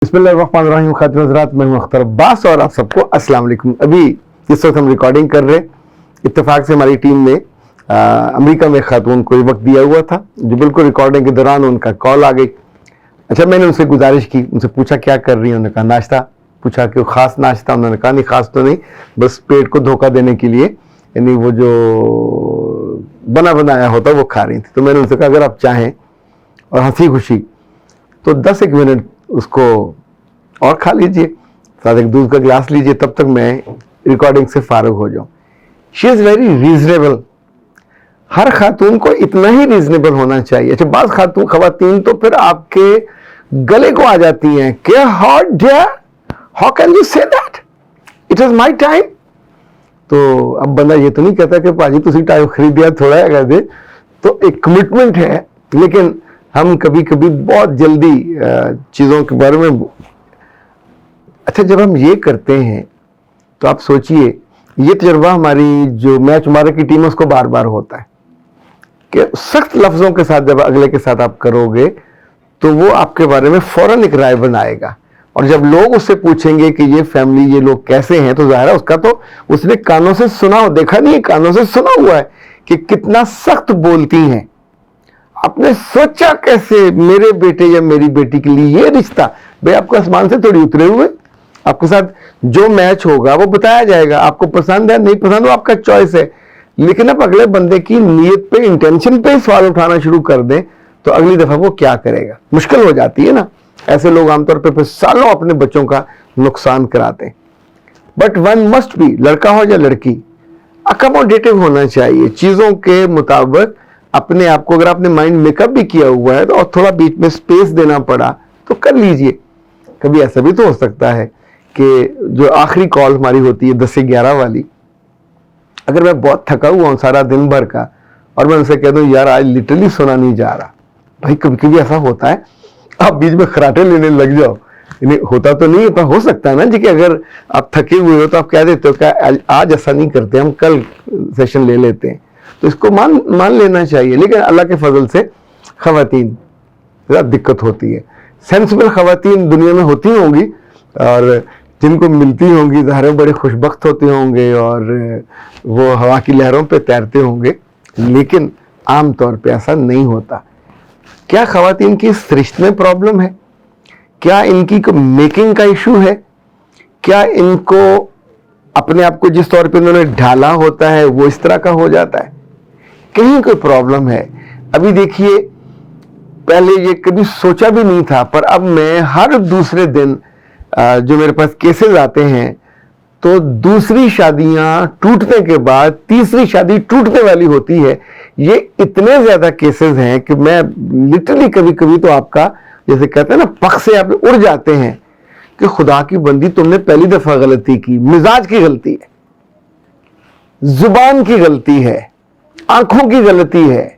बिस्मिल्लाहिर्रहमानिर्रहीम। खातिन हज़रात, मैं अख्तर अब्बास और आप सबको अस्सलाम वालेकुम। अभी इस वक्त हम रिकॉर्डिंग कर रहे, इत्तेफाक से हमारी टीम ने अमेरिका में खातून को वक्त दिया हुआ था, जो बिल्कुल रिकॉर्डिंग के दौरान उनका कॉल आ गई। अच्छा, मैंने उनसे गुजारिश की, उनसे पूछा क्या कर रही हैं, उन्होंने कहा नाश्ता। पूछा कि ख़ास नाश्ता, उन्होंने कहा नहीं ख़ास तो नहीं, बस पेट को धोखा देने के लिए, यानी वो जो बना बनाया होता वो खा रही थी। तो मैंने उनसे कहा अगर आप चाहें और हंसी खुशी तो 10-1 मिनट उसको और खा लीजिए, साथ एक दूध का गिलास लीजिए, तब तक मैं रिकॉर्डिंग से फारूक हो जाऊं। She is very reasonable. हर खातून को इतना ही रीजनेबल होना चाहिए। अच्छा, बाज़ खवातीन तो फिर आपके गले को आ जाती हैं कि how can you say that, it is my time. तो अब बंदा ये तो नहीं कहता कि पाजी तुसी टाइम खरीद दिया थोड़ा है दे, तो एक कमिटमेंट है। लेकिन हम कभी कभी बहुत जल्दी चीज़ों के बारे में, अच्छा जब हम ये करते हैं तो आप सोचिए, ये तजर्बा हमारी जो मैच मारे की टीम है उसको बार बार होता है कि सख्त लफ्ज़ों के साथ जब अगले के साथ आप करोगे तो वो आपके बारे में फ़ौरन एक राय बनाएगा। और जब लोग उससे पूछेंगे कि ये फैमिली, ये लोग कैसे हैं, तो ज़ाहिर है उसका तो उसने कानों से सुना, देखा नहीं है, कानों से सुना हुआ है कि कितना सख्त बोलती हैं। आपने सोचा कैसे मेरे बेटे या मेरी बेटी के लिए ये रिश्ता, भाई आपको आसमान से थोड़ी उतरे हुए, आपके साथ जो मैच होगा वो बताया जाएगा। आपको पसंद है नहीं पसंद, वो आपका चॉइस है। लेकिन अब अगले बंदे की नीयत पे, इंटेंशन पे सवाल उठाना शुरू कर दें तो अगली दफा वो क्या करेगा, मुश्किल हो जाती है ना। ऐसे लोग आमतौर पे फिर सालों अपने बच्चों का नुकसान कराते हैं। बट वन मस्ट बी, लड़का हो या लड़की, अकोमोडेटिव होना चाहिए चीजों के मुताबिक। अपने आप को, अगर आपने माइंड मेकअप भी किया हुआ है तो और थोड़ा बीच में स्पेस देना पड़ा तो कर लीजिए। कभी ऐसा भी तो हो सकता है कि जो आखिरी कॉल हमारी होती है 10 से 11 वाली, अगर मैं बहुत थका हुआ हूँ सारा दिन भर का और मैं उनसे कह दूँ यार आज लिटरली सोना नहीं जा रहा, भाई कभी कभी ऐसा होता है, आप बीच में खराटे लेने लग जाओ। होता तो नहीं है, पर हो सकता है ना जी कि अगर आप थके हुए हो तो आप कह देते हो क्या आज ऐसा नहीं करते, हम कल सेशन ले लेते हैं। तो इसको मान लेना चाहिए। लेकिन अल्लाह के फजल से खवातीन ज़्यादा दिक्कत होती है। सेंसिबल खवातीन दुनिया में होती होंगी और जिनको मिलती होंगी ज़ाहिर बड़े खुशबख्त होते होंगे और वो हवा की लहरों पे तैरते होंगे। लेकिन आम तौर पे ऐसा नहीं होता। क्या खवातीन की इस रिश्ते में प्रॉब्लम है? क्या इनकी मेकिंग का इशू है? क्या इनको अपने आप को जिस तौर पे उन्होंने ढाला होता है वो इस तरह का हो जाता है? कहीं कोई प्रॉब्लम है? अभी देखिए, पहले ये कभी सोचा भी नहीं था, पर अब मैं हर दूसरे दिन जो मेरे पास केसेस आते हैं तो दूसरी शादियां टूटने के बाद तीसरी शादी टूटने वाली होती है। ये इतने ज्यादा केसेस हैं कि मैं लिटरली कभी कभी तो आपका जैसे कहते हैं ना, पख से आप उड़ जाते हैं कि खुदा की बंदी तुमने पहली दफा गलती की। मिजाज की गलती है, जुबान की गलती है, आंखों की गलती है,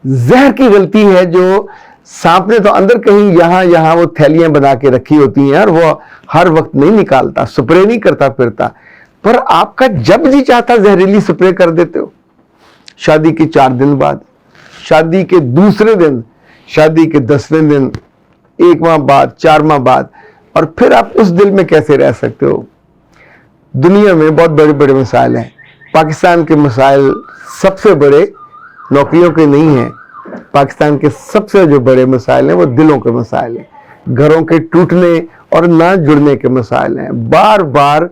जहर की गलती है। जो सांप ने तो अंदर कहीं यहां वो थैलियां बना के रखी होती हैं और वो हर वक्त नहीं निकालता, स्प्रे नहीं करता फिरता, पर आपका जब जी चाहता जहरीली स्प्रे कर देते हो। शादी के 4 दिन बाद, शादी के दूसरे दिन, शादी के 10वें दिन, 1 माह बाद, 4 माह बाद, और फिर आप उस दिल में कैसे रह सकते हो? दुनिया में बहुत बड़े बड़े मसाइल हैं। पाकिस्तान के मसाइल सबसे बड़े नौकरियों के नहीं हैं। पाकिस्तान के सबसे जो बड़े मसाइल हैं वो दिलों के मसाइल हैं, घरों के टूटने और ना जुड़ने के मसाइल हैं, बार बार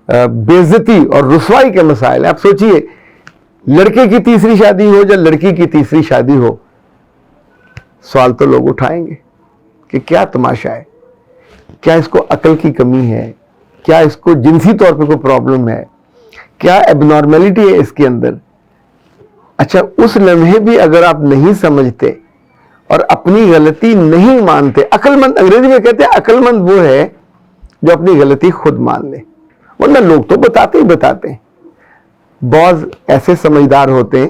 बेइज्जती और रुसवाई के मसाइल हैं। आप सोचिए, लड़के की तीसरी शादी हो या लड़की की तीसरी शादी हो, सवाल तो लोग उठाएंगे कि क्या तमाशा है, क्या इसको अकल की कमी है, क्या इसको जिनसी तौर पे कोई प्रॉब्लम है, क्या एबनॉर्मेलिटी है इसके अंदर। अच्छा, उस लम्हे भी अगर आप नहीं समझते और अपनी गलती नहीं मानते, अक्लमंद, अंग्रेजी में कहते हैं अक्लमंद वो है जो अपनी गलती खुद मान ले, वरना लोग तो बताते ही बताते हैं। बहुत ऐसे समझदार होते हैं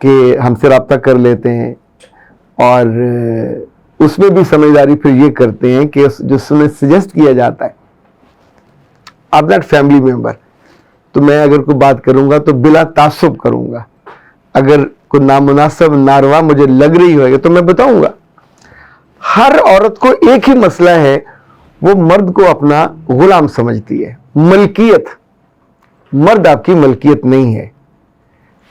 कि हमसे रब्ता कर लेते हैं और उसमें भी समझदारी फिर ये करते हैं कि जो सजेस्ट किया जाता है, आप नॉट फैमिली मेंबर, तो मैं अगर कोई बात करूंगा तो बिला तासुब करूंगा। अगर कोई नामुनासिब नारवा मुझे लग रही होगी तो मैं बताऊंगा। हर औरत को एक ही मसला है, वो मर्द को अपना गुलाम समझती है, मलकियत। मर्द आपकी मलकियत नहीं है।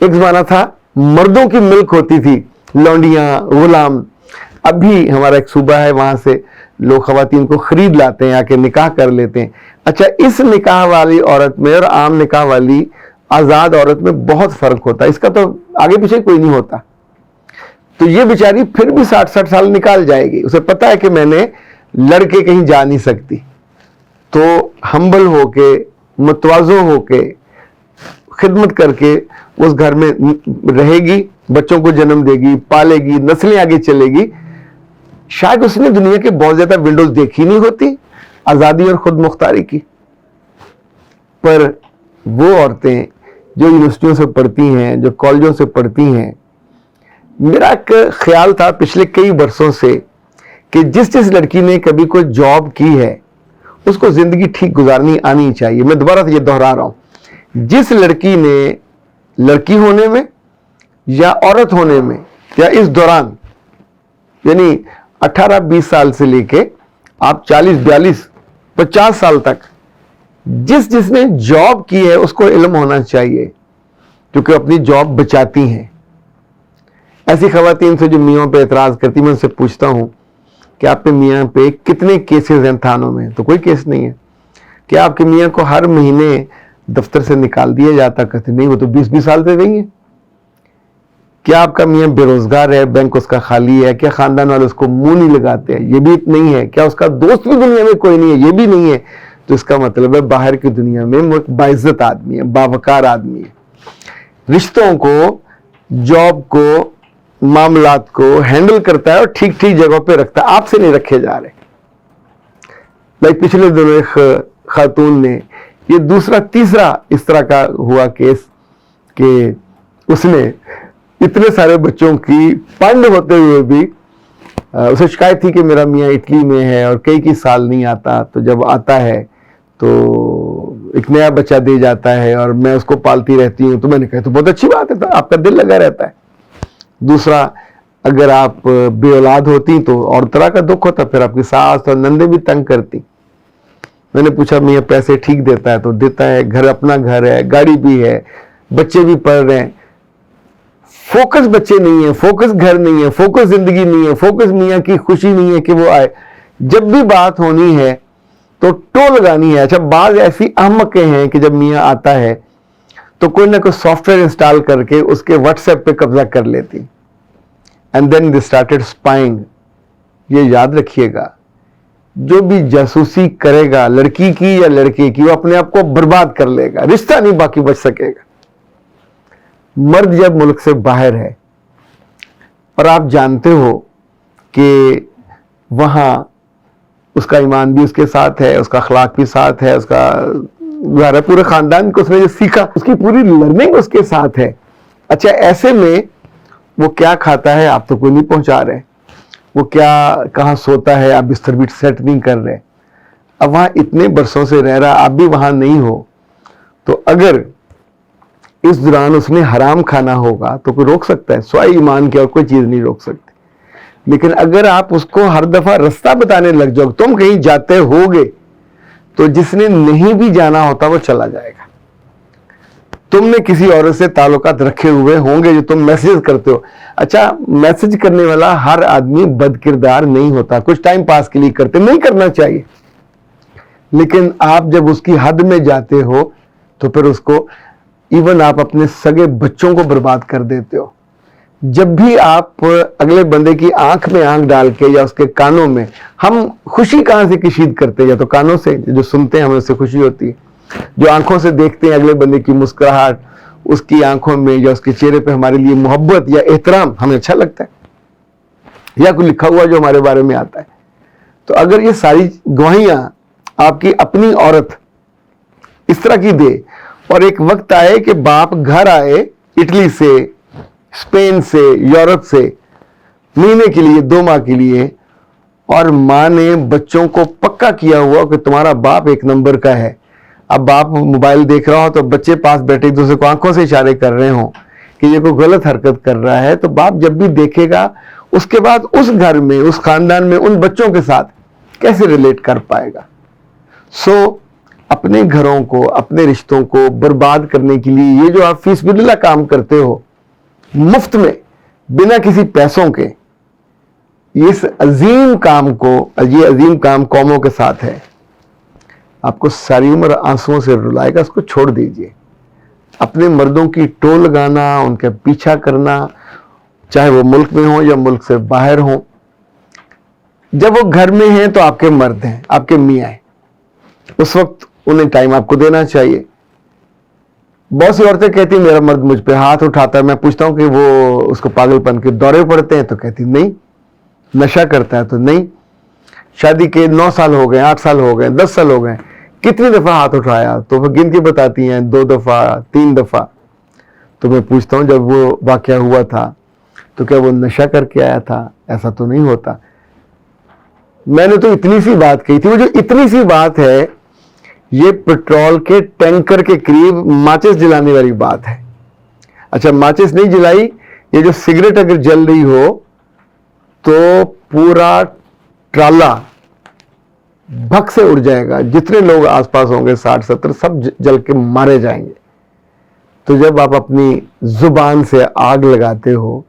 एक जमाना था मर्दों की मिल्क होती थी, लौंडियां, गुलाम। अब भी हमारा एक सूबा है, वहां से लोग खवातीन को खरीद लाते हैं, आके निकाह कर लेते हैं। अच्छा, इस निकाह वाली औरत में और आम निकाह वाली आजाद औरत में बहुत फर्क होता है। इसका तो आगे पीछे कोई नहीं होता। तो ये बेचारी फिर भी 60-60 साल निकाल जाएगी, उसे पता है कि मैंने लड़के कहीं जा नहीं सकती। तो हम्बल होके, मुतवाज़ो होके, खिदमत करके उस घर में रहेगी, बच्चों को जन्म देगी, पालेगी, नस्लें आगे चलेगी। शायद उसने दुनिया के बहुत ज्यादा विंडोज देखी नहीं होती आजादी और खुद मुख्तारी की। पर वो औरतें जो यूनिवर्सिटियों से पढ़ती हैं, जो कॉलेजों से पढ़ती हैं, मेरा एक ख्याल था पिछले कई बरसों से कि जिस जिस लड़की ने कभी कोई जॉब की है उसको जिंदगी ठीक गुजारनी आनी चाहिए। मैं दोबारा से ये दोहरा रहा हूं, जिस लड़की ने लड़की होने में या औरत होने में या इस दौरान, यानी 18-20 साल से लेके आप 40-42 50 साल तक जिसने जॉब की है उसको इल्म होना चाहिए, क्योंकि अपनी जॉब बचाती हैं। ऐसी खवातीन से जो मियाँ पे एतराज करती, मैं उनसे पूछता हूं कि आपके मियाँ पे कितने केसेस हैं थानों में? तो कोई केस नहीं है। क्या आपके मियाँ को हर महीने दफ्तर से निकाल दिया जाता? कहते नहीं, वो तो 20-20 साल से वही है। क्या आपका मियाँ बेरोजगार है, बैंक उसका खाली है? क्या खानदान वाले उसको मुंह नहीं लगाते हैं? ये भी नहीं है। क्या उसका दोस्त भी दुनिया में कोई नहीं है? ये भी नहीं है। तो इसका मतलब है बाहर की दुनिया में वो एक बाइज्जत आदमी है, बावकार आदमी है। रिश्तों को, जॉब को, मामलात को हैंडल करता है और ठीक ठीक जगह पे रखता है, आपसे नहीं रखे जा रहे। लाइक पिछले दिनों एक खातून ने, ये दूसरा तीसरा इस तरह का हुआ केस कि उसने इतने सारे बच्चों की पंड होते हुए भी उसे शिकायत थी कि मेरा मियाँ इटली में है और कई साल नहीं आता, तो जब आता है तो एक नया बच्चा दे जाता है और मैं उसको पालती रहती हूँ। तो मैंने कहा तो बहुत अच्छी बात है, तो आपका दिल लगा रहता है। दूसरा, अगर आप बे औलाद होती तो और तरह का दुख होता, फिर आपकी सास और नंदे भी तंग करती। मैंने पूछा मियाँ पैसे ठीक देता है? तो देता है, घर अपना घर है, गाड़ी भी है, बच्चे भी पढ़ रहे हैं। फोकस बच्चे नहीं है, फोकस घर नहीं है, फोकस जिंदगी नहीं है, फोकस मियाँ की खुशी नहीं है कि वो आए। जब भी बात होनी है तो टो लगानी है। अच्छा, बाज ऐसी अहमकें हैं कि जब मियाँ आता है तो कोई ना कोई सॉफ्टवेयर इंस्टॉल करके उसके व्हाट्सएप पे कब्जा कर लेती, and then they started spying. ये याद रखिएगा, जो भी जासूसी करेगा लड़की की या लड़के की, वो अपने आप को बर्बाद कर लेगा, रिश्ता नहीं बाकी बच सकेगा। मर्द जब मुल्क से बाहर है और आप जानते हो कि वहां उसका ईमान भी उसके साथ है, उसका अखलाक भी साथ है, उसका पूरे खानदान को उसने जो सीखा उसकी पूरी लर्निंग उसके साथ है। अच्छा, ऐसे में वो क्या खाता है आप तो कोई नहीं पहुंचा रहे, वो क्या कहाँ सोता है आप बिस्तर भी सेट नहीं कर रहे। अब वहां इतने बरसों से रह रहा, आप भी वहां नहीं हो, तो अगर इस दौरान उसने हराम खाना होगा तो कोई रोक सकता है? स्वाय ईमान की और कोई चीज नहीं रोक सकती। लेकिन अगर आप उसको हर दफा रास्ता बताने लग जाओ, तुम कहीं जाते होगे, तो जिसने नहीं भी जाना होता वो चला जाएगा। तुमने किसी औरत से ताल्लुकात रखे हुए होंगे जो तुम मैसेज करते हो। अच्छा, मैसेज करने वाला हर आदमी बदकिरदार नहीं होता, कुछ टाइम पास के लिए करते, नहीं करना चाहिए। लेकिन आप जब उसकी हद में जाते हो तो फिर उसको, इवन आप अपने सगे बच्चों को बर्बाद कर देते हो। जब भी आप अगले बंदे की आंख में आंख डाल के या उसके कानों में, हम खुशी कहां से कशीद करते हैं? या तो कानों से, जो सुनते हैं हमें उससे खुशी होती है। जो आंखों से देखते हैं अगले बंदे की मुस्कुराहट, उसकी आंखों में या उसके चेहरे पे हमारे लिए मोहब्बत या एहतराम, हमें अच्छा लगता है, या कोई लिखा हुआ जो हमारे बारे में आता है। तो अगर ये सारी गवाहियां आपकी अपनी औरत इस तरह की दे, और एक वक्त आए कि बाप घर आए इटली से, स्पेन से, यूरोप से महीने के लिए, 2 माह के लिए, और माँ ने बच्चों को पक्का किया हुआ कि तुम्हारा बाप एक नंबर का है। अब बाप मोबाइल देख रहा हो तो बच्चे पास बैठे एक दूसरे को आंखों से इशारे कर रहे हो कि ये कोई गलत हरकत कर रहा है, तो बाप जब भी देखेगा اس کے بعد اس گھر میں اس خاندان میں ان بچوں کے ساتھ کیسے ریلیٹ کر پائے گا؟ سو اپنے گھروں کو اپنے رشتوں کو برباد کرنے کے لیے یہ جو آپ فی سبیل اللہ کام کرتے ہو مفت میں بنا کسی پیسوں کے، اس عظیم کام کو، یہ عظیم کام قوموں کے ساتھ ہے، آپ کو ساری عمر آنسوؤں سے رلائے گا، اس کو چھوڑ دیجئے۔ اپنے مردوں کی ٹو لگانا، ان کے پیچھا کرنا، چاہے وہ ملک میں ہوں یا ملک سے باہر ہوں، جب وہ گھر میں ہیں تو آپ کے مرد ہیں، آپ کے میاں ہیں، اس وقت انہیں ٹائم آپ کو دینا چاہیے۔ بہت سی عورتیں کہتی ہیں میرا مرد مجھ پہ ہاتھ اٹھاتا ہے، میں پوچھتا ہوں کہ وہ اس کو پاگل پن کے دورے پڑتے ہیں تو کہتی نہیں، نشہ کرتا ہے تو نہیں، شادی کے 9 سال ہو گئے، 8 سال ہو گئے، 10 سال ہو گئے، کتنی دفعہ ہاتھ اٹھایا؟ تو وہ گن کے بتاتی ہیں 2 دفعہ 3 دفعہ۔ تو میں پوچھتا ہوں جب وہ واقعہ ہوا تھا تو کیا وہ نشہ کر کے آیا تھا؟ ایسا تو نہیں ہوتا۔ میں نے تو اتنی سی بات کہی تھی، وہ جو اتنی سی بات ہے یہ پیٹرول کے ٹینکر کے قریب ماچس جلانے والی بات ہے۔ اچھا ماچس نہیں جلائی، یہ جو سگریٹ اگر جل رہی ہو تو پورا ٹرالا بھگ سے اڑ جائے گا، جتنے لوگ آس پاس ہوں گے 60-70 سب جل کے مارے جائیں گے۔ تو جب آپ اپنی زبان سے آگ لگاتے ہو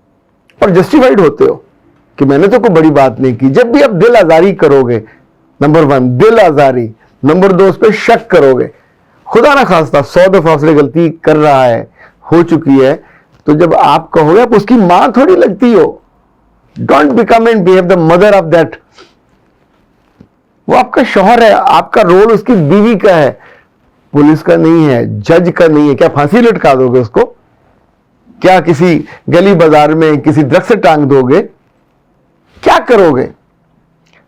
اور جسٹیفائیڈ ہوتے ہو کہ میں نے تو کوئی بڑی بات نہیں کی، جب بھی آپ دل آزاری کرو گے، نمبر 1 دل آزاری، نمبر 2 اس پہ شک کرو گے، خدا نہ خواستہ 100 دفعہ اس نے غلطی کر رہا ہے، ہو چکی ہے، تو جب آپ کہو گے، آپ اس کی ماں تھوڑی لگتی ہو، don't become and behave the mother of that, وہ آپ کا شوہر ہے، آپ کا رول اس کی بیوی کا ہے، پولیس کا نہیں ہے، جج کا نہیں ہے۔ کیا پھانسی لٹکا دو گے اس کو؟ کیا کسی گلی بازار میں کسی درخت سے ٹانگ دو گے؟ کیا کرو گے؟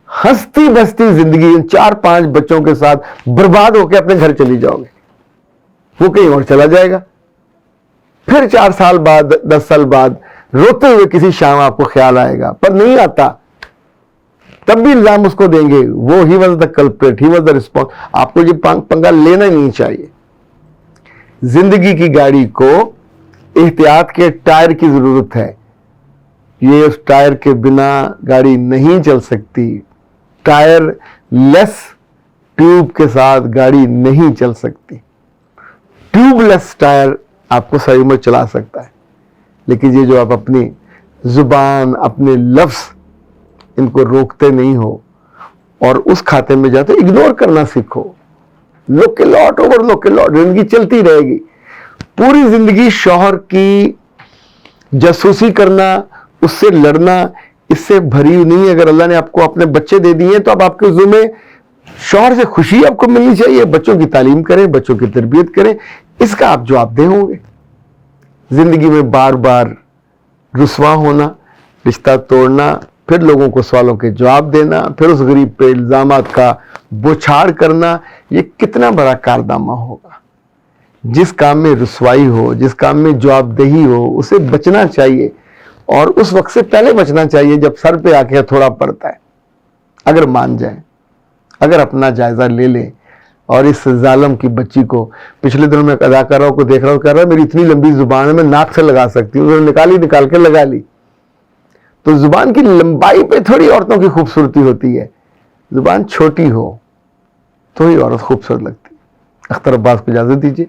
ہستی بستی زندگی ان 4-5 بچوں کے ساتھ برباد ہو کے اپنے گھر چلی جاؤ گے، وہ کہیں اور چلا جائے گا، پھر 4 سال بعد 10 سال بعد روتے ہوئے کسی شام آپ کو خیال آئے گا، پر نہیں آتا، تب بھی الزام اس کو دیں گے، وہ he was the culprit, he was the response. آپ کو یہ پنگا لینا ہی نہیں چاہیے۔ زندگی کی گاڑی کو احتیاط کے ٹائر کی ضرورت ہے، یہ اس ٹائر کے بنا گاڑی نہیں چل سکتی، ٹائر لیس ٹیوب کے ساتھ گاڑی نہیں چل سکتی۔ ٹیوب لیس ٹائر آپ کو ساری عمر چلا سکتا ہے، لیکن یہ جو آپ اپنی زبان، اپنے لفظ ان کو روکتے نہیں ہو اور اس کھاتے میں جاتے، اگنور کرنا سیکھو۔ لک لاٹ اوور لک لاٹ، زندگی چلتی رہے گی، پوری زندگی شوہر کی جاسوسی کرنا، اس سے لڑنا، اس سے بھری نہیں ہے۔ اگر اللہ نے آپ کو اپنے بچے دے دیے تو اب آپ کے ذمہ شوہر سے خوشی آپ کو ملنی چاہیے، بچوں کی تعلیم کریں، بچوں کی تربیت کریں، اس کا آپ جواب دہ ہوں گے۔ زندگی میں بار بار رسوا ہونا، رشتہ توڑنا، پھر لوگوں کو سوالوں کے جواب دینا، پھر اس غریب پہ الزامات کا بوچھاڑ کرنا، یہ کتنا بڑا کارنامہ ہوگا۔ جس کام میں رسوائی ہو، جس کام میں جواب دہی ہو، اسے بچنا چاہیے، اور اس وقت سے پہلے بچنا چاہیے جب سر پہ آ کے تھوڑا پڑتا ہے۔ اگر مان جائیں، اگر اپنا جائزہ لے لیں، اور اس ظالم کی بچی کو، پچھلے دنوں میں ایک اداکارہ کو دیکھ رہا ہوں، کہہ رہا ہے میری اتنی لمبی زبان ہے میں ناک سے لگا سکتی ہوں، انہوں نے نکال کے لگا لی۔ تو زبان کی لمبائی پہ تھوڑی عورتوں کی خوبصورتی ہوتی ہے، زبان چھوٹی ہو تو ہی عورت خوبصورت لگتی ہے۔ اختر عباس کو اجازت دیجیے۔